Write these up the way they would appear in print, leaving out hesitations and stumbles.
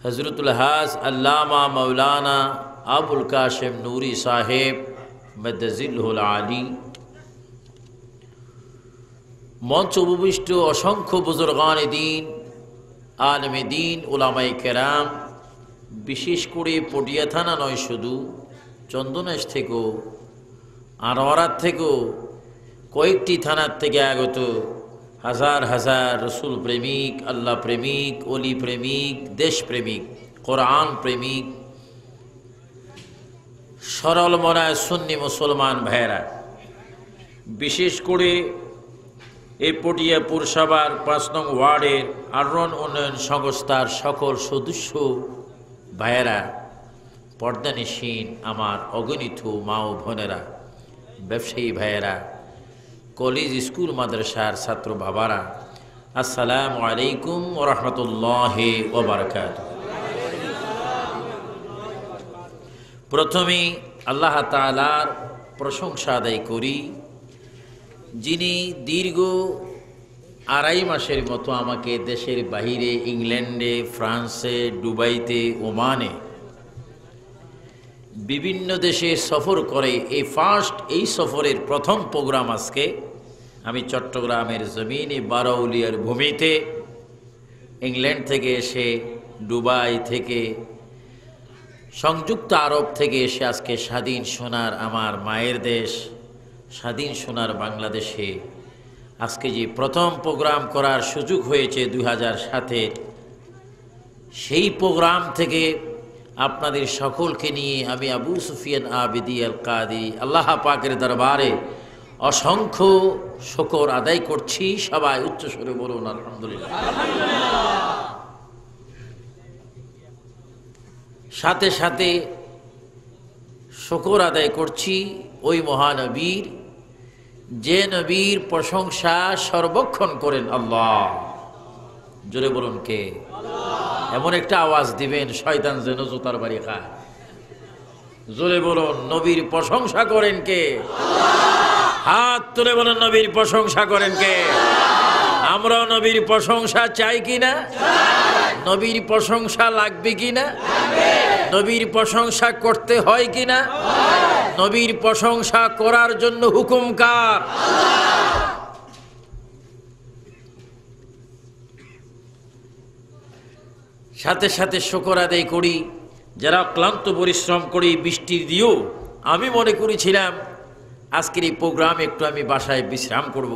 हज़रतुल हाज अल्लामा मौलाना अबुल काशिम नूरी साहेब मद्दजिल्लुहुल आली, मंच उपविष्ट असंख्य बुजुर्गान दीन, आलमे दीन, उलामाए केराम, विशेष करे पटिया थाना नय शुधु चंदनेश थेको आনোয়ারাত থেকেও কয়েকটি থানার থেকে আগত হাজার হাজার রসুল প্রেমিক, আল্লাহ প্রেমিক, ওলি প্রেমিক, দেশ প্রেমিক, কোরআন প্রেমিক, সরল মনায় সুন্নি মুসলমান ভাইয়েরা, বিশেষ করে এই পটিয়া পুরসভার ৫ নং ওয়ার্ডের আরণ উন্নয়ন সংস্থার সকল সদস্য ভাইয়েরা, পর্দানিসীন আমার অগণিত মা ও বোনেরা, ব্যবসায়ী ভাইয়েরা, কলেজ স্কুল মাদ্রাসার ছাত্র বাবারা, আসসালামু আলাইকুম ওয়া রাহমাতুল্লাহি ওয়া বারাকাতুহু। প্রথমে আল্লাহ তাআলার প্রশংসা আদায় করি, যিনি দীর্ঘ ২.৫ মাসের মতো আমাকে দেশের বাহিরে ইংল্যান্ডে, ফ্রান্সে, দুবাইতে, ওমানে বিভিন্ন দেশে সফর করে এই সফরের প্রথম প্রোগ্রাম আজকে আমি চট্টগ্রামের জমিনে বারৌলিয়ার ভূমিতে ইংল্যান্ড থেকে এসে, দুবাই থেকে, সংযুক্ত আরব থেকে এসে আজকে স্বাধীন সোনার আমার মায়ের দেশ, স্বাধীন সোনার বাংলাদেশে আজকে যে প্রথম প্রোগ্রাম করার সুযোগ হয়েছে ২০০৭-এর, সেই প্রোগ্রাম থেকে আপনাদের সকলকে নিয়ে আমি আবু সুফিয়ান আবিদি আল কাদি আল্লাহ পাকের দরবারে অসংখ্য শুকর আদায় করছি। সবাই উচ্চ স্বরে বলুন আলহামদুলিল্লাহ। সাথে সাথে শুকর আদায় করছি ওই মহানবীর, যে নবীর প্রশংসা সর্বক্ষণ করেন আল্লাহ। জোরে বলুন কে? এমন একটা আওয়াজ দিবেন শয়তান যেন জুতার বাড়ি খায়। জোরে বলুন, নবীর প্রশংসা করেন কে? হাত তুলে বলেন, নবীর প্রশংসা করেন কে? আমরা নবীর প্রশংসা চাই কিনা? নবীর প্রশংসা লাগবে কিনা? নবীর প্রশংসা করতে হয় কিনা? নবীর প্রশংসা করার জন্য হুকুম কার? সাথে সাথে শুকর আদায় করি যারা ক্লান্ত পরিশ্রম করি বৃষ্টির দিয়েও। আমি মনে করেছিলাম আজকের এই প্রোগ্রামে একটু আমি বাসায় বিশ্রাম করব।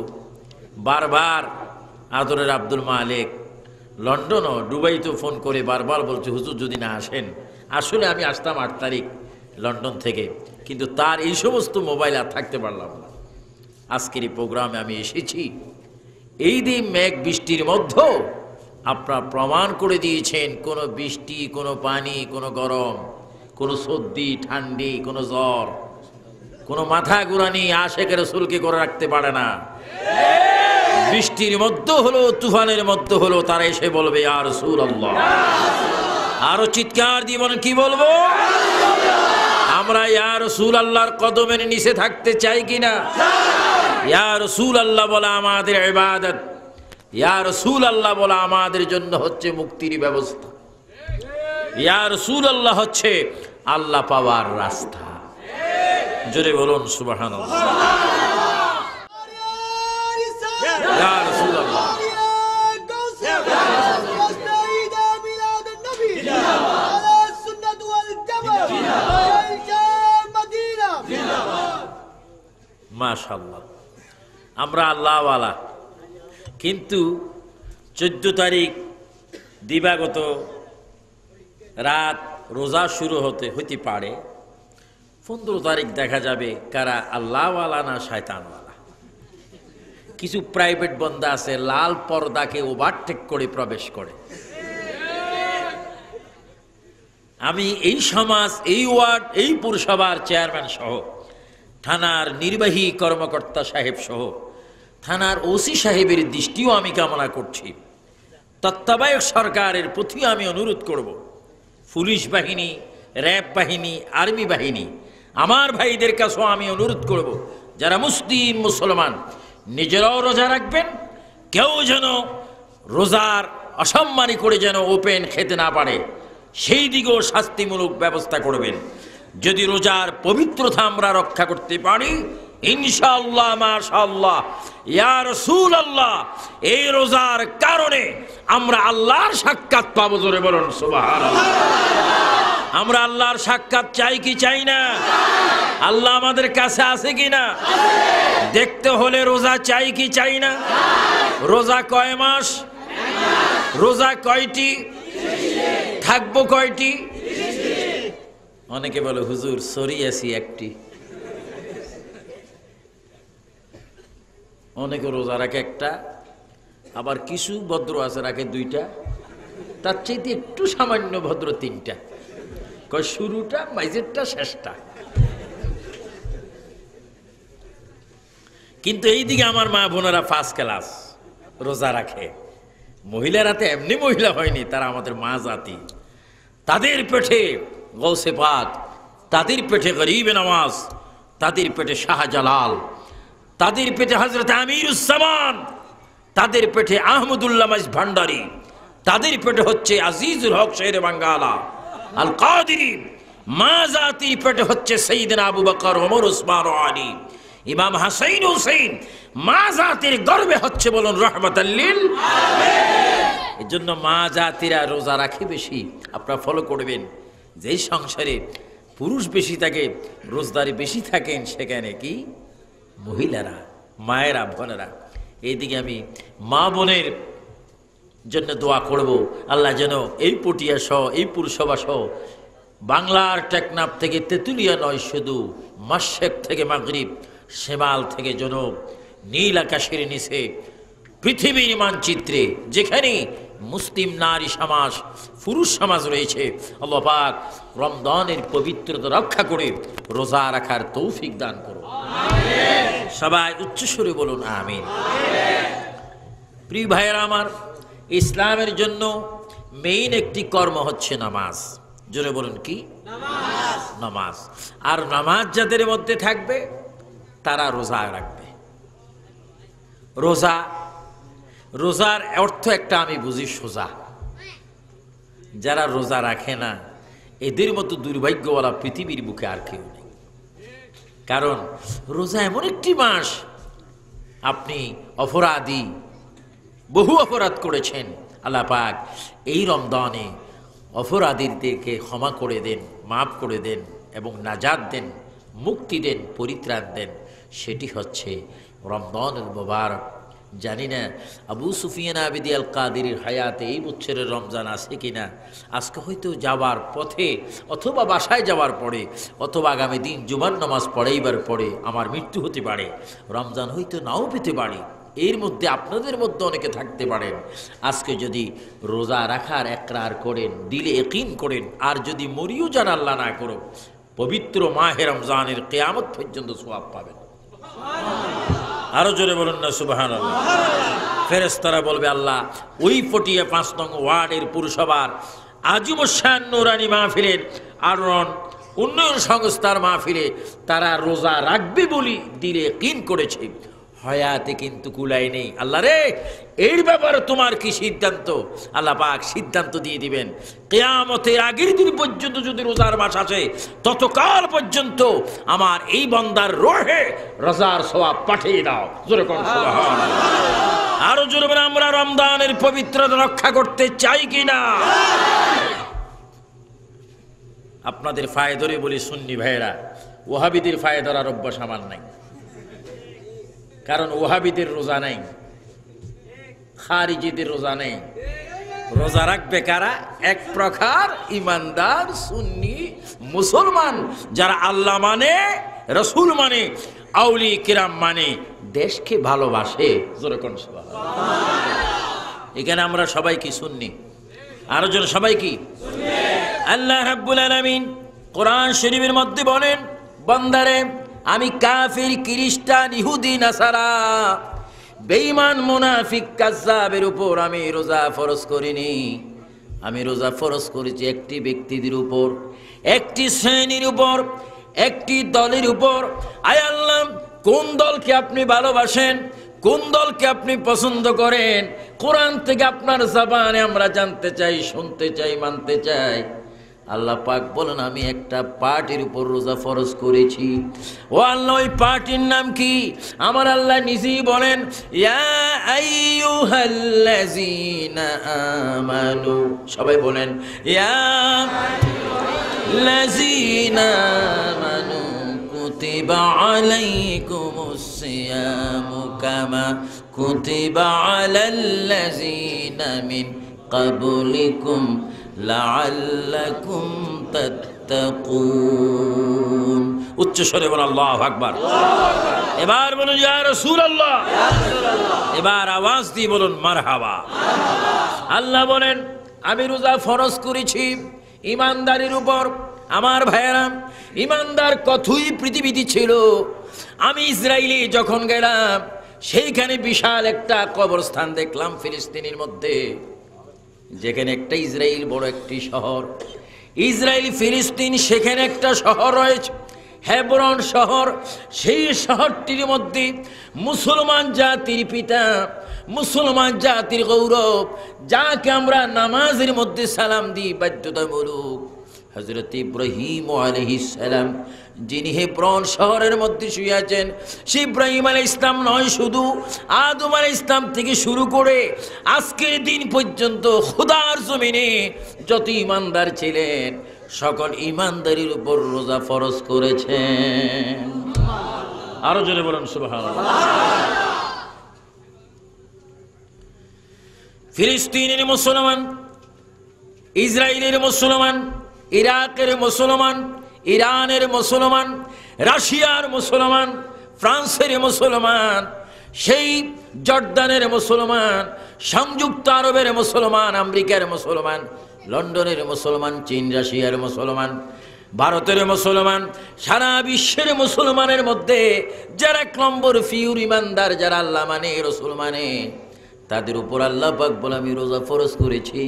বারবার আদরের আব্দুল মালেক লন্ডন ও দুবাইতে ফোন করে বারবার বলছে, হুজুর যদি না আসেন। আসলে আমি আসতাম ৮ তারিখ লন্ডন থেকে, কিন্তু তার এই সমস্ত মোবাইল আর থাকতে পারলাম না। আজকের এই প্রোগ্রামে আমি এসেছি। এই দিন মেঘ বৃষ্টির মধ্যেও আপনারা প্রমাণ করে দিয়েছেন কোনো বৃষ্টি, কোনো পানি, কোনো গরম, কোনো সর্দি ঠান্ডি, কোনো জ্বর, কোনো মাথা ঘুরানি আশেকের রাসূলকে করে রাখতে পারে না। বৃষ্টির মধ্যে হলো, তুফানের মধ্যে হলো, তারা এসে বলবে ইয়া রাসূলুল্লাহ। আরো চিৎকার দিয়ে বলেন, কি বলবো? আমরা ইয়া রাসূলুল্লাহর কদমের নিচে থাকতে চাই কিনা? ইয়া রাসূলুল্লাহ বলা আমাদের ইবাদত, ইয়া রাসূলুল্লাহ বলা আমাদের জন্য হচ্ছে মুক্তির ব্যবস্থা, ইয়া রাসূলুল্লাহ হচ্ছে আল্লাহ পাওয়ার রাস্তা। জোরে বলুন সুবহানাল্লাহ। ইয়া রাসূলুল্লাহ। মাশাআল্লাহ, আমরা আল্লাহওয়ালা। কিন্তু 14 তারিখ দিবাগত রাত রোজা শুরু হতে পারে, 15 তারিখ দেখা যাবে কারা আল্লাহওয়ালা না শয়তানওয়ালা। কিছু প্রাইভেট বন্দা আছে লাল পর্দাকে ওভারটেক করে প্রবেশ করে। আমি এই সমাজ, এই ওয়ার্ড, এই পুরসভার চেয়ারম্যান সহ, থানার নির্বাহী কর্মকর্তা সাহেব সহ, থানার ওসি সাহেবের দৃষ্টিও আমি কামনা করছি। তত্ত্বাবধায়ক সরকারের প্রতি আমি অনুরোধ করব, পুলিশ বাহিনী, র্যাব বাহিনী, আর্মি বাহিনী, আমার ভাইদের কাছেও আমি অনুরোধ করব, যারা মুসলিম মুসলমান নিজেরাও রোজা রাখবেন, কেউ যেন রোজার অসম্মানী করে যেন ওপেন খেতে না পারে। সেই দিকেও শাস্তিমূলক ব্যবস্থা করবেন। যদি রোজার পবিত্রতা আমরা রক্ষা করতে পারি, ইনশাআল্লাহ মাশাআল্লাহ ইয়া রাসূলুল্লাহ, এই রোজার কারণে আমরা আল্লাহর সাক্ষাৎ পাবো। জোরে বলুন সুবহানাল্লাহ। আমরা আল্লাহর সাক্ষাৎ চাই কি চাই না? আল্লাহ আমাদের কাছে আছে কি না? দেখতে হলে রোজা চাই কি চাই না? রোজা কয় মাস? রোজা কয়টি? থাকবো কয়টি? অনেকে বলে হুজুর সরি আছি একটি। অনেকে রোজা রাখে একটা, আবার কিছু ভদ্র আছে রাখে দুইটা, তার চাইতে একটু সামান্য ভদ্র তিনটা। কয় শুরুটা, মাঝেরটা, শেষটা। কিন্তু এইদিকে আমার মা বোনেরা ফার্স্ট ক্লাস রোজা রাখে। মহিলারা তো এমনি মহিলা হয়নি, তারা আমাদের মা জাতি। তাদের পেটে গৌসে পাক, তাদের পেটে গরিবে নওয়াজ, তাদের পেটে শাহজালাল, তাদের পেটে হযরত আমিরুজ্জামান, তাদের পেটে আহমদুল্লাহ মাইজ ভান্ডারী, তাদের পেটে হচ্ছে আজিজুল হক শেরে বাঙ্গালা আল কাদেরী, মা জাতির পেটে হচ্ছে সাইয়েদনা আবু বকর, ওমর, উসমান ও আলী, ইমাম হাসান হুসাইন। মা জাতির গর্বে হচ্ছে বলুন রাহমাতাল লিল আলামিন। এজন্য মা জাতিরা রোজা রাখে বেশি। আপনারা ফলো করবেন, যেই সংসারে পুরুষ বেশি থাকে, রোজদারি বেশি থাকেন, সেখানে কি মহিলারা, মায়েরা, বোনেরা। এইদিকে আমি মা বোনের জন্য দোয়া করব, আল্লাহ যেন এই পটিয়া সহ, এই পুরসভা সহ বাংলার টেকনাফ থেকে তেঁতুলিয়া নয়, শুধু মাশরিক থেকে মাগরিব, শেমাল থেকে জনব, নীল আকাশের নিচে পৃথিবীর মানচিত্রে যেখানে মুসলিম নারী সমাজ, পুরুষ সমাজ রয়েছে, আল্লাহ পাক রমজানের পবিত্রতা রক্ষা করে রোজা রাখার তৌফিক দান করুন। সবাই উচ্চস্বরে বলুন আমিন। প্রিয় ভাইয়েরা আমার, ইসলামের জন্য মেইন একটি কর্ম হচ্ছে নামাজ। জোরে বলুন কি? নামাজ। আর নামাজ যাদের মধ্যে থাকবে তারা রোজা রাখবে। রোজা, রোজার অর্থ একটা আমি বুঝি সোজা। যারা রোজা রাখে না এদের মতো দুর্ভাগ্যওয়ালা পৃথিবীর বুকে আর কেউ নেই। কারণ রোজা এমন একটি মাস, আপনি অপরাধী, বহু অপরাধ করেছেন, আল্লাহ পাক এই রমজানে অপরাধীদেরকে ক্ষমা করে দেন, মাফ করে দেন এবং নাজাত দেন, মুক্তি দেন, পরিত্রাণ দেন। সেটি হচ্ছে রমজানুল মুবারক। জানি না আবু সুফিয়ান আবিদি আল কাদেরীর হায়াতে এই বছরের রমজান আছে কিনা। আজকে হয়তো যাওয়ার পথে, অথবা বাসায় যাওয়ার পরে, অথবা আগামী দিন জুমার নামাজ পড়াইবার পরে আমার মৃত্যু হতে পারে। রমজান হয়তো নাও পেতে পারি। এর মধ্যে আপনাদের মধ্যে অনেকে থাকতে পারেন। আজকে যদি রোজা রাখার একরার করেন, দিলে ইয়াকিন করেন, আর যদি মরিও যান আল্লাহ না করো, পবিত্র মাহে রমজানের কিয়ামত পর্যন্ত সওয়াব পাবেন। আরো জোরে বলুন না সুবহানাল্লাহ। ফেরেশতারা বলবে আল্লাহ ওই পটিয়া 5 নং ওয়ার্ডের পুরসভার আজিমুশান নুরানি মাহফিলের আরন উন্নয়ন সংস্থার মাহফিলে তারা রোজা রাখবে বলি দিলে ইয়াকিন করেছে, হয়াতে কিন্তু কুলাই নেই। আল্লাহ রে, এর ব্যাপারে তোমার কি সিদ্ধান্ত? আল্লাহ পাক সিদ্ধান্ত দিয়ে দিবেন। কিয়ামতের আগের দিন পর্যন্ত যদি রোজার মাস আসে, ততকাল পর্যন্ত আমার এই বান্দার রোহে রোজার সওয়াব পাঠিয়ে দাও। জোরে কোন সুবহানাল্লাহ। আরো জোরে বলে আমরা রমজানের পবিত্রতা রক্ষা করতে চাই কিনা? আপনাদের ফায়দরে বলি সুন্নি ভাইয়েরা, ওয়াহাবিদের ফায়দার আর অভ্যাস আমার নাই। কারণ ওয়াহাবিদের রোজা নেই, খারিজিদের রোজা নেই। রোজা রাখবে কারা? এক প্রকার ইমানদার সুন্নি মুসলমান, যারা আল্লাহ মানে, রসুল মানে, আউলি কিরাম মানে, দেশকে ভালোবাসে। জোরে কোন সুবহানাল্লাহ। এখানে আমরা সবাই কি সুন্নি? আরো জন সবাই কি? আল্লাহ রাব্বুল আলামিন কোরআন শরীফের মধ্যে বলেন, বান্দারে আমি কাফির, খ্রিস্টান, ইহুদি, নাসারা, বেঈমান, মুনাফিক, কাযযাবের উপর আমি রোজা ফরজ করিনি। আমি রোজা ফরজ করেছি একটি ব্যক্তিদের উপর, একটি শ্রেণীর উপর, একটি দলের উপর। আয় আল্লাহ, কোন দলকে আপনি ভালোবাসেন, কোন দলকে আপনি পছন্দ করেন? কোরআন থেকে আপনার জবানে আমরা জানতে চাই, শুনতে চাই, মানতে চাই। আল্লাহ পাক বলেন আমি একটা পার্টির উপর রোজা ফরজ করেছি। ও আল্লাহ, ওই পার্টির নাম কি? আমার আল্লাহ নিজেই বলেন, ইয়া আইয়ুহাল্লাযীনা আমানু, সবাই বলেন ইয়া আইয়ুহাল্লাযীনা আমানু কুতিবা আলাইকুমুস সিয়ামু কামা কুতিবা আলাল্লাযীনা মিন ক্বাবলিকুম লাআল্লাকুম তাত্তাকুন। উচ্চ স্বরে বলুন আল্লাহু আকবার। এবার বলুন ইয়া রাসূলুল্লাহ। এবার আওয়াজ দিয়ে বলুন মারহাবা। আল্লাহ বলেন আমি রোজা ফরজ করেছি ঈমানদারের উপর। আমার ভাইয়েরা, ঈমানদার কতই পৃথিবীতে ছিল। আমি ইসরায়েলে যখন গেলাম, সেইখানে বিশাল একটা কবরস্থান দেখলাম ফিলিস্তিনের মধ্যে, যেখানে একটা ইসরায়েল বড় একটি শহর, ইসরায়েল ফিলিস্তিন, সেখানে একটা শহর রয়েছে হেবরন শহর। সেই শহরটির মধ্যে মুসলমান জাতির পিতা, মুসলমান জাতির গৌরব, যাকে আমরা নামাজের মধ্যে সালাম দিই বাধ্যতামূলক, হযরত ইব্রাহিম আলাইহিস সালাম, যিনি হেব্রন শহরের মধ্যে শুয়ে আছেন। সেই ইব্রাহিম আলাইহিস সালাম নয়, শুধু আদম আলাইহিস সালাম থেকে শুরু করে আজকের দিন পর্যন্ত খোদার জমিনে যত ঈমানদার ছিলেন, সকল ঈমানদারের উপর রোজা ফরজ করেছেন। আরো জোরে বলুন সুবহানাল্লাহ। ফিলিস্তিনের মুসলমান, ইসরায়েলের মুসলমান, ইরাকের মুসলমান, ইরানের মুসলমান, রাশিয়ার মুসলমান, ফ্রান্সের মুসলমান, সেই জর্দানের মুসলমান, সংযুক্ত আরবের মুসলমান, আমেরিকার মুসলমান, লন্ডনের মুসলমান, চীন রাশিয়ার মুসলমান, ভারতের মুসলমান, সারা বিশ্বের মুসলমানের মধ্যে যারা এক নম্বর ফিউর ইমানদার, যারা আল্লাহ মানে, রসুল মানে, তাদের উপর আল্লাহ পাক বলে আমি রোজা ফরজ করেছি।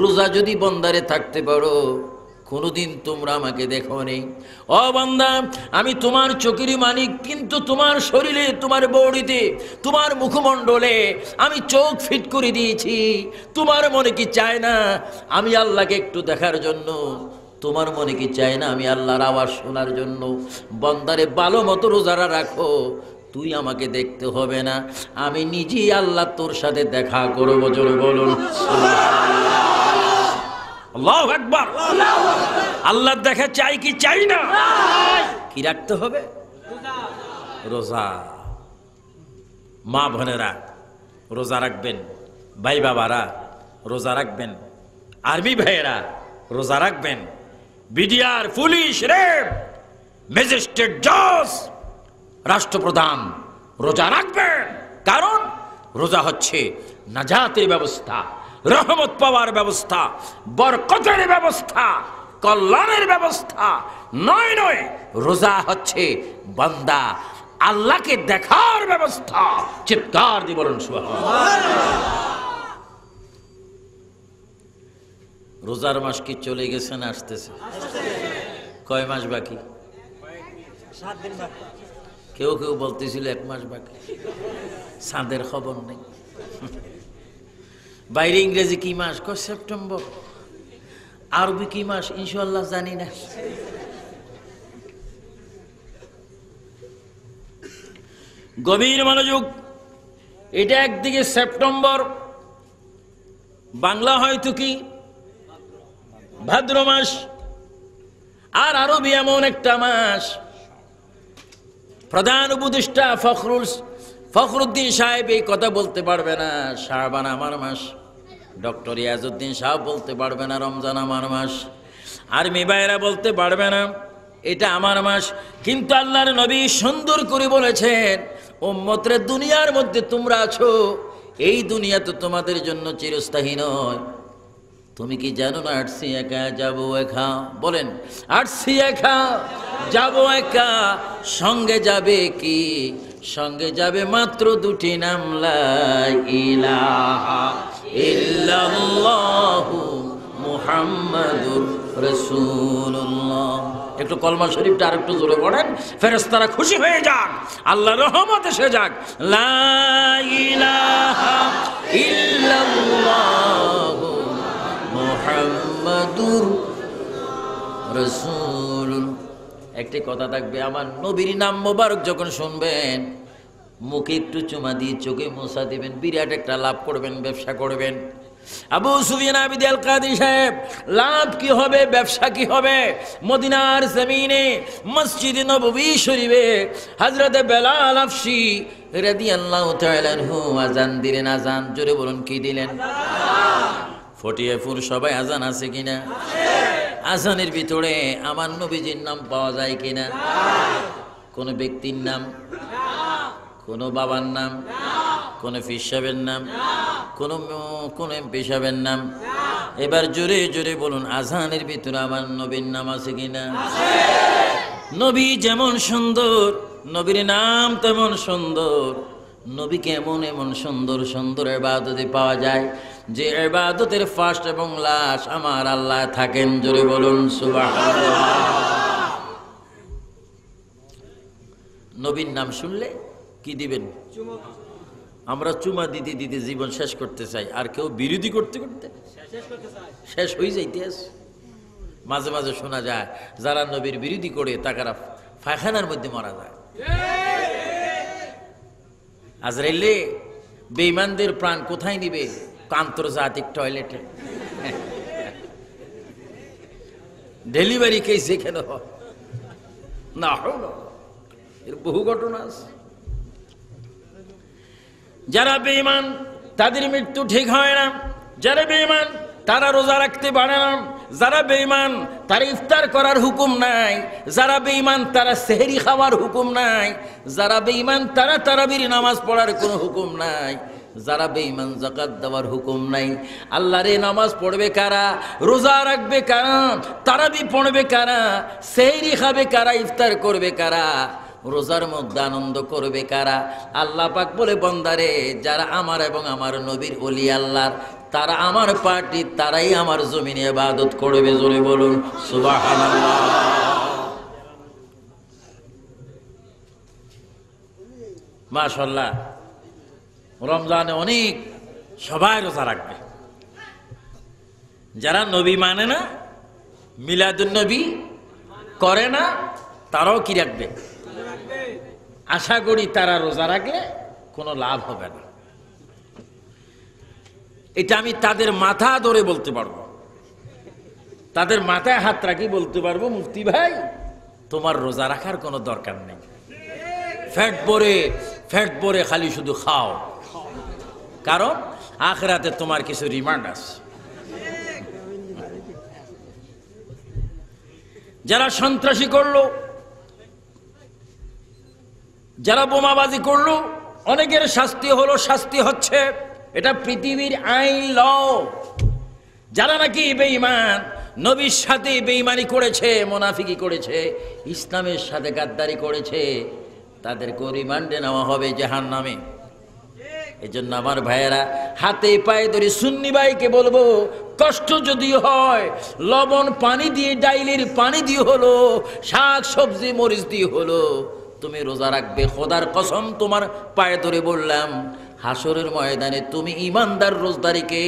রোজা যদি বন্দারে থাকতে পারো, কোনোদিন তোমরা আমাকে দেখো নেই। ও বান্দা, আমি তোমার চোখেরই মালিক, কিন্তু তোমার শরীরে, তোমার বডিতে, তোমার মুখমণ্ডলে আমি চোখ ফিট করে দিয়েছি। তোমার মনে কি চায় না আমি আল্লাহকে একটু দেখার জন্য? তোমার মনে কি চায় না আমি আল্লাহর আওয়াজ শোনার জন্য? বান্দারে ভালো মতো রোজারা রাখো, তুই আমাকে দেখতে হবে না, আমি নিজেই আল্লাহ তোর সাথে দেখা করবো। জোরে বলুন আল্লাহু আকবার। আল্লাহ দেখা চাই কি চাই না? কি রাখতে হবে? রোজা। মা বোনেরা রোজা রাখবেন, ভাই বাবারা রোজা রাখবেন, আর্মি ভাইয়েরা রোজা রাখবেন, বিডিআর, পুলিশ, র্যাব, ম্যাজিস্ট্রেট, জজ, রাষ্ট্রপ্রধান রোজা রাখবেন। কারণ রোজা হচ্ছে নাজাতের ব্যবস্থা, রহমত পাওয়ার ব্যবস্থা, বরকতের ব্যবস্থা, কল্যাণের ব্যবস্থা। নয় নয়, রোজা হচ্ছে বান্দা আল্লাহকে দেখার ব্যবস্থা। চিৎকার দিয়ে বলুন সুবহানাল্লাহ। রোজার মাস কি চলে গেছে না আসতেছে? কয় মাস বাকি? 7 দিন বাকি। কেউ কেউ বলতেছিল 1 মাস বাকি। চাঁদের খবর নেই। বাইরে ইংরেজি কি মাস? কয় সেপ্টেম্বর। আরবি কি মাস? ইনশাআল্লাহ জানি না। গভীর মনোযোগ। এটা একদিকে সেপ্টেম্বর, বাংলা হয়তো কি ভাদ্র মাস, আর আরবি এমন একটা মাস। প্রধান উপদেষ্টা ফখরুদ্দিন সাহেব এই কথা বলতে পারবে না শাবান আমার মাস, ডক্টর ইয়াজউদ্দিন সাহেব বলতে পারবে না রমজান আমার মাস, আর্মি ভাইরা বলতে পারবে না এটা আমার মাস। কিন্তু আল্লাহর নবী সুন্দর করে বলেছেন, উম্মতরে দুনিয়ার মধ্যে তোমরা আছো, এই দুনিয়া তো তোমাদের জন্য চিরস্থায়ী নয়। তুমি কি জানো না আসছি একা যাবো একা? বলেন, আসছি একা যাবো একা, সঙ্গে যাবে কি? সঙ্গে যাবে মাত্র 2টি নাম, লা ইলাহা ইল্লাল্লাহু মুহাম্মাদুর রাসূলুল্লাহ। একটু কলমা শরীফটা আর একটু জোরে পড়েন, ফেরেশতারা খুশি হয়ে যাক, আল্লাহর রহমত এসে যাক। লা ইলাহা ইল্লাল্লাহু মুহাম্মাদুর রাসূল। একটি কথা থাকবে, আমার নবীর নাম মোবারক যখন শুনবেন মুখে একটু চুমা দিয়ে চোখে মোছা দিবেন, বিরাট একটা লাভ করবেন, ব্যবসা করবেন। আবু সুফিয়ান আবিদ আল কাদরি সাহেব, লাভ কি হবে, ব্যবসা কি হবে? মদিনার জমিনে মসজিদে নববী শরীফে হযরত বেলাল হাফসি রাদিয়াল্লাহু তাআলা আনহু আযান দিলেন। আযান জোরে বলুন, কি দিলেন? ফটিয়াপুর সবাই আযান আছে কিনা? আযানের ভিতরে আমার নবীজির নাম পাওয়া যায় কিনা? কোন ব্যক্তির নাম, কোন বাবার নাম, কোন পীর সাহেবের নাম, কোন এমপি সাহেবের নাম? এবার জোরে জোরে বলুন, আযানের ভিতরে আমার নবীর নাম আছে কিনা? নবী যেমন সুন্দর, নবীর নাম তেমন সুন্দর। নবীকে এমন এমন সুন্দর সুন্দর ইবাদতে পাওয়া যায় যে ইবাদতের ফার্স্ট এবং লাস্ট আমার আল্লাহ থাকেন। জোরে বলুন সুবহানাল্লাহ। নবীর নাম শুনলে কি দিবেন? আমরা চুমা দিতে দিতে জীবন শেষ করতে চাই, আর কেউ বিরোধী করতে করতে শেষ হয়ে যাইতে আছে। মাঝে মাঝে শোনা যায় যারা নবীর বিরোধী করে তারা পায়খানার মধ্যে মারা যায়। আজরাইলে বেঈমানদের প্রাণ কোথায় নিবে? আন্তর্জাতিক টয়লেটে। ডেলিভারি কেস যেখানে হয় না, এর বহু ঘটনা আছে। যারা বেঈমান তাদের মৃত্যু ঠিক হয় না, যারা বেঈমান তারা রোজা রাখতে পারে না, যারা বেঈমান তারা ইফতার করার হুকুম নাই, যারা বেঈমান তারা সেহরি খাওয়ার হুকুম নাই, যারা বেঈমান তারা তারাবির নামাজ পড়ার কোনো হুকুম নাই, যারা বেঈমান যাকাত দেওয়ার হুকুম নাই। আল্লাহরে নামাজ পড়বে কারা, রোজা রাখবে কারা, তারাবি পড়বে কারা, সেহরি খাবে কারা, ইফতার করবে কারা, রোজার মধ্যে আনন্দ করবে কারা? আল্লাহ পাক বলে, বান্দারে যারা আমার এবং আমার নবীর ওলি আল্লাহর, তারা আমার পার্টি, তারাই আমার জমিনে ইবাদত করবে। জোরে বলুন সুবহানাল্লাহ। মাশাআল্লাহ, রমজানে অনেক সবাই রোজা রাখবে। যারা নবী মানে না, মিলাদুন নবী করে না, তারাও কি রাখবে? আশা করি তারা রোজা রাখলে কোনো লাভ হবে না। এটা আমি তাদের মাথা ধরে বলতে পারবো, তাদের মাথায় হাত রাখি বলতে পারবো, মুফতি ভাই তোমার রোজা রাখার কোনো দরকার নেই, ফ্যাট ভরে খালি শুধু খাও, কারণ আখিরাতে তোমার কিছু রিমান্ড আছে। যারা সন্ত্রাসী করলো, যারা বোমাবাজি করলো, অনেকের শাস্তি হলো, শাস্তি হচ্ছে, এটা পৃথিবীর আইন, ল। যারা নাকি বেঈমান, নবীর সাথে বেঈমানি করেছে, মুনাফিকি করেছে, ইসলামের সাথে গাদ্দারি করেছে, তাদেরকে রিমান্ডে নেওয়া হবে জাহান্নামে। এই জন্য আমার ভাইয়েরা, হাতে পায়ে ধরে সুন্নি ভাইকে বলবো, কষ্ট যদি হয় লবণ পানি দিয়ে, ডাইলের পানি দিয়ে হলো, শাক সবজি মরিচ দিয়ে হলো, তুমি রোজা রাখবে। খোদার কসম তোমার পায়ে ধরে বললাম, হাসরের ময়দানে তুমি ইমানদার রোজদারিকে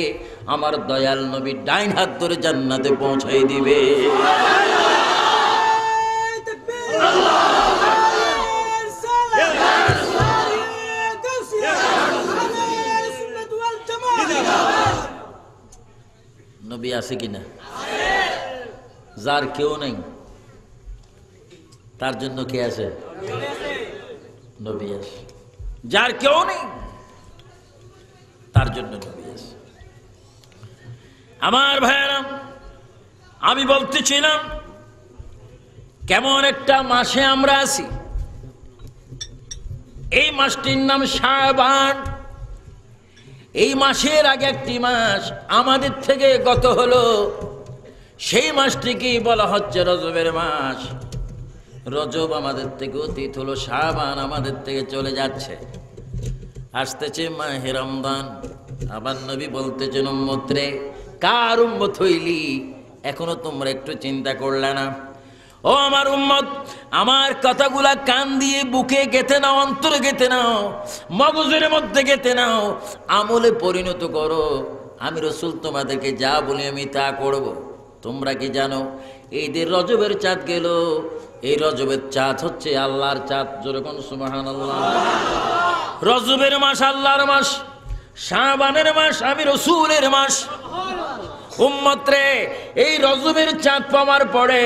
আমার দয়াল নবী ডাইন হাত ধরে জান্নাতে পৌঁছাই দিবে। নবী আছে কিনা? যার কেউ নেই তার জন্য কে আছে? নবী আছে। যার কেউ নেই তার জন্য নবী আছে। আমার ভাইয়েরা, আমি বলতেছিলাম কেমন একটা মাসে আমরা আছি। এই মাসটির নাম শাবান। এই মাসের আগে একটি মাস আমাদের থেকে গত হলো, সেই মাসটিকেই বলা হচ্ছে রজবের মাস। রজব আমাদের থেকে অতীত হলো, শাবান আমাদের থেকে চলে যাচ্ছে, আসতেছে মাহে রমজান। আবার নবী বলতেছেন, উম্মত রে, কার উম্মত হইলি এখনো তোমরা একটু চিন্তা করলে না? ও আমার উম্মত, আমার কথাগুলা কান দিয়ে বুকে গেঁথে নাও, অন্তরে গেঁথে নাও, মগজের মধ্যে গেঁথে নাও, আমলে পরিণত করো। আমি রসুল তোমাদেরকে যা বলি আমি তা করব। তোমরা কি জানো এই যে রজবের চাঁদ গেল, এই রজবের চাঁদ হচ্ছে আল্লাহর চাঁদ। যেরকম সুবহানাল্লাহ। রজবের মাস আল্লাহর মাস, শাবানের মাস আমি রসুলের মাস। উম্মত রে, এই রজবের চাঁদ পাওয়ার পরে,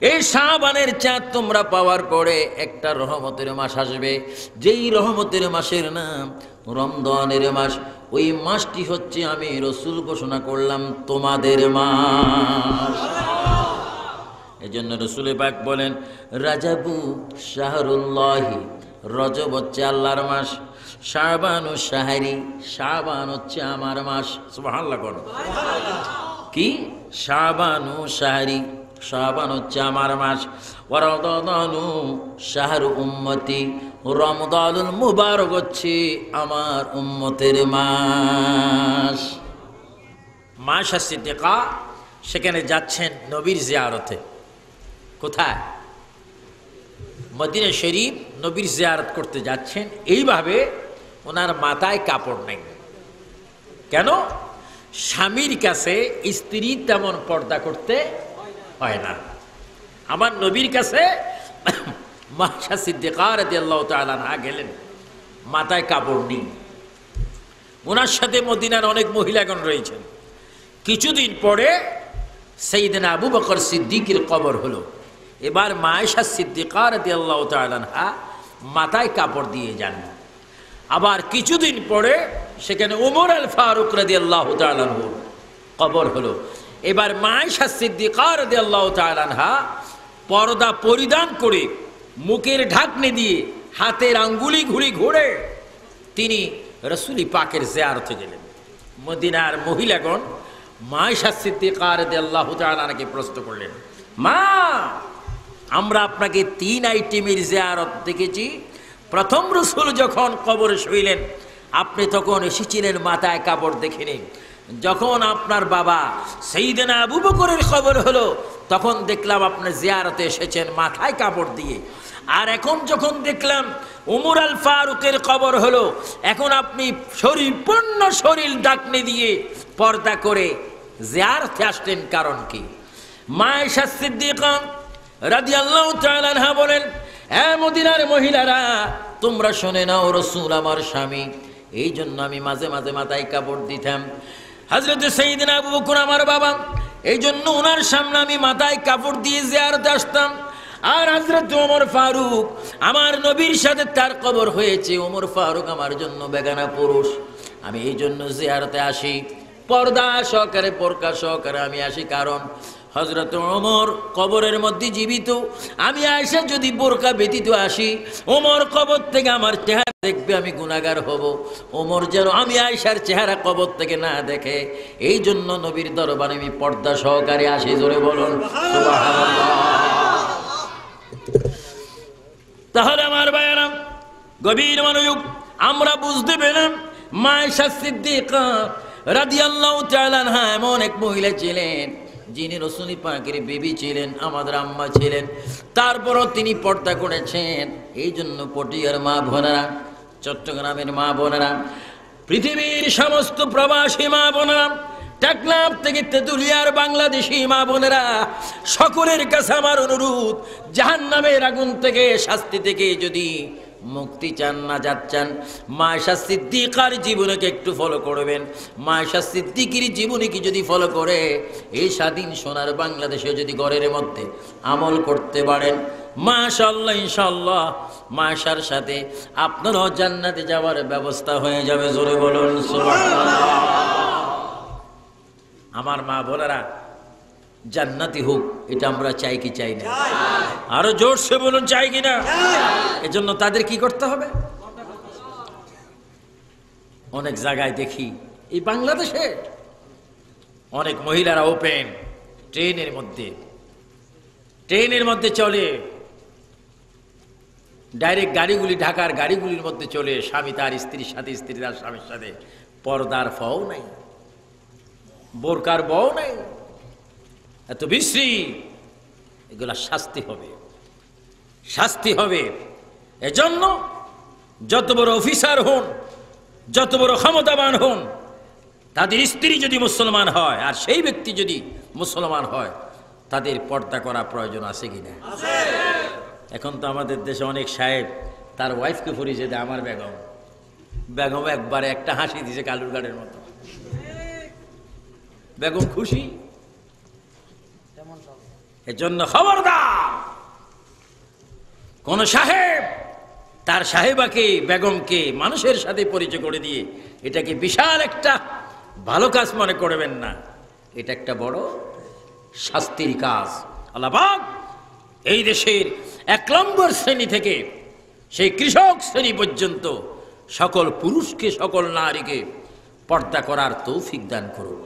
এই শাবানের চাঁদ তোমরা পাওয়ার পরে একটা রহমতের মাস আসবে, যেই রহমতের মাসের নাম রমজানের মাস। ওই মাসটি হচ্ছে আমি রসুল ঘোষণা করলাম তোমাদের মাস। এই জন্য রসুল পাক বলেন রাজাবু শাহরুল্লাহি, রজব হচ্ছে আল্লাহর মাস, শাবানু শাহরি, শাবান হচ্ছে আমার মাস। সুবহানাল্লাহ। কি? শাবানু শাহরি, শাবান হচ্ছে আমার মাস। ওয়ারমাদানু শাহরু উম্মতি, রমজানুল মুবারক হচ্ছে আমার উম্মতের মাস। মাস সিদ্দিকা, সেখানে যাচ্ছেন নবীর জিয়ারতে। কোথায়? মদিনা শরীফ নবীর জিয়ারত করতে যাচ্ছেন। এইভাবে ওনার মাথায় কাপড় নেই। কেন? স্বামীর কাছে স্ত্রী তেমন পর্দা করতে হয় না। আমার নবীর কাছে মাশা সিদ্দিকা রাদিয়াল্লাহু তাআলা আনহা গেলেন, মাথায় কাপড় নেই। ওনার সাথে মদিনার অনেক মহিলাগণ রয়েছেন। কিছুদিন পরে সাইয়েদনা আবু বকর সিদ্দিকের কবর হলো। এবার মায়েশা সিদ্দিকা রাদিয়াল্লাহু তাআলা আনহা মাথায় কাপড় দিয়ে যান। আবার কিছুদিন পরে সেখানে ওমর আল ফারুক রাদিয়াল্লাহু তাআলা আনহুর কবর হলো। এবার মায়েশা সিদ্দিকা রাদিয়াল্লাহু তাআলা আনহা পর্দা পরিধান করে, মুখের ঢাকনি দিয়ে, হাতের আঙ্গুলি ঘুরে তিনি রাসূল পাকের জিয়ারতে গেলেন। মদিনার মহিলাগণ মায়েশা সিদ্দিকা রাদিয়াল্লাহু তাআলা আনহাকে প্রশ্ন করলেন, মা, আমরা আপনাকে 3 আইটেমের জিয়ারত দেখেছি। প্রথম রাসূল যখন কবরে শুইলেন আপনি তখন এসেছিলেন মাথায় কাপড় দেখেনি। যখন আপনার বাবা সাইয়েদনা আবু বকরের কবর হলো তখন দেখলাম আপনি জিয়ারতে এসেছেন মাথায় কাপড় দিয়ে। আর এখন যখন দেখলাম ওমর আল ফারুকের কবর হলো, এখন আপনি পূর্ণ শরীর ঢাকনি দিয়ে পর্দা করে জিয়ারতে আসলেন, কারণ কি? মায়েশা সিদ্দিকা রাদিয়াল্লাহু তাআলা আনহা বলেন, হে মদিনার মহিলারা, তোমরা শুনে নাও, রাসূল আমার স্বামী, এই জন্য আমি মাঝে মাঝে মাথায় কাপড় দিতাম। হযরত সাইয়েদনা আবু বকর আমার বাবা, এই জন্য ওনার সামনে আমি মাথায় কাপড় দিয়ে জিয়ারতে আসতাম। আর হযরত ওমর ফারুক, আমার নবীর সাথে তার কবর হয়েছে, ওমর ফারুক আমার জন্য বেগানা পুরুষ, আমি এই জন্য জিয়ারতে আসি, পর্দা সহকারে, বোরকা সহকারে আমি আসি। কারণ হযরত ওমর কবরের মধ্যে জীবিত, আমি আয়েশা যদি বোরকা ব্যতীত আসি, ওমর কবর থেকে আমার চেহারা দেখবে, আমি গুনাহগার হব। ওমর যেন আমি আয়েশার চেহারা কবর থেকে না দেখে, এই জন্য নবীর দরবারে আমি পর্দা সহকারে আসি। জোরে বলুন সুবহানাল্লাহ। তাহলে আমার ভাইয়েরা, গভীর মনোযোগ, আমরা বুঝতে পেলাম মায়েশা সিদ্দিকা রাদিয়াল্লাহু তাআলা আনহা এমন এক মহিলা ছিলেন যিনি রাসূল পাকের বিবি ছিলেন, আমাদের আম্মা ছিলেন। তারপরও তিনি পর্দা করেছেন। এই জন্য পটিয়ার মা বোনেরা, চট্টগ্রামের মা বোনেরা, পৃথিবীর সমস্ত প্রবাসী মা বোনেরা, টেকনাফ থেকে তেতুলিয়ার বাংলাদেশি মা বোনেরা, সকলের কাছে আমার অনুরোধ, জাহান্নামের আগুন থেকে, শাস্তি থেকে যদি মুক্তি চান, না যাচ্ছেন, মায়েশা সিদ্দিকার জীবনকে একটু ফলো করবেন। মায়েশা সিদ্দিকির জীবনীকে যদি ফলো করে এই স্বাধীন সোনার বাংলাদেশে যদি ঘরের মধ্যে আমল করতে পারেন, মাশাআল্লাহ, ইনশাআল্লাহ মায়েশার সাথে আপনারও জান্নাতে যাওয়ার ব্যবস্থা হয়ে যাবে। জোরে বলুন সুবহানাল্লাহ। আমার মা বোনেরা, জান্নাতি হোক, এটা আমরা চাই কি চাই না? আরো জোরসে বলুন, চাই কিনা? এজন্য তাদের কি করতে হবে? অনেক জায়গায় দেখি এই বাংলাদেশে অনেক মহিলারা ওপেন ট্রেনের মধ্যে চলে, ডাইরেক্ট গাড়িগুলি, ঢাকার গাড়িগুলির মধ্যে চলে, স্বামী তার স্ত্রীর সাথে, স্ত্রী তার স্বামীর সাথে, পর্দার ফও নাই, বোরকার বও নাই, এত বিশ্রী। এগুলা শাস্তি হবে, শাস্তি হবে। এজন্য যত বড় অফিসার হন, যত বড় ক্ষমতাবান হন, তাদের স্ত্রী যদি মুসলমান হয় আর সেই ব্যক্তি যদি মুসলমান হয়, তাদের পর্দা করা প্রয়োজন আছে কিনা? এখন তো আমাদের দেশে অনেক সাহেব তার ওয়াইফকে পরিচয় দেয় আমার বেগম। বেগম একবারে একটা হাসি দিছে কালুর গাড়ের মতো, বেগম খুশি। এজন্য খবরদার, কোন সাহেব তার সাহেবাকে বেগমকে মানুষের সাথে পরিচয় করে দিয়ে এটাকে বিশাল একটা ভালো কাজ মনে করবেন না। এটা একটা বড় শাস্তির কাজ। আল্লাহ পাক এই দেশের 1 নম্বর শ্রেণী থেকে সেই কৃষক শ্রেণী পর্যন্ত সকল পুরুষকে সকল নারীকে পর্দা করার তৌফিক দান করুন।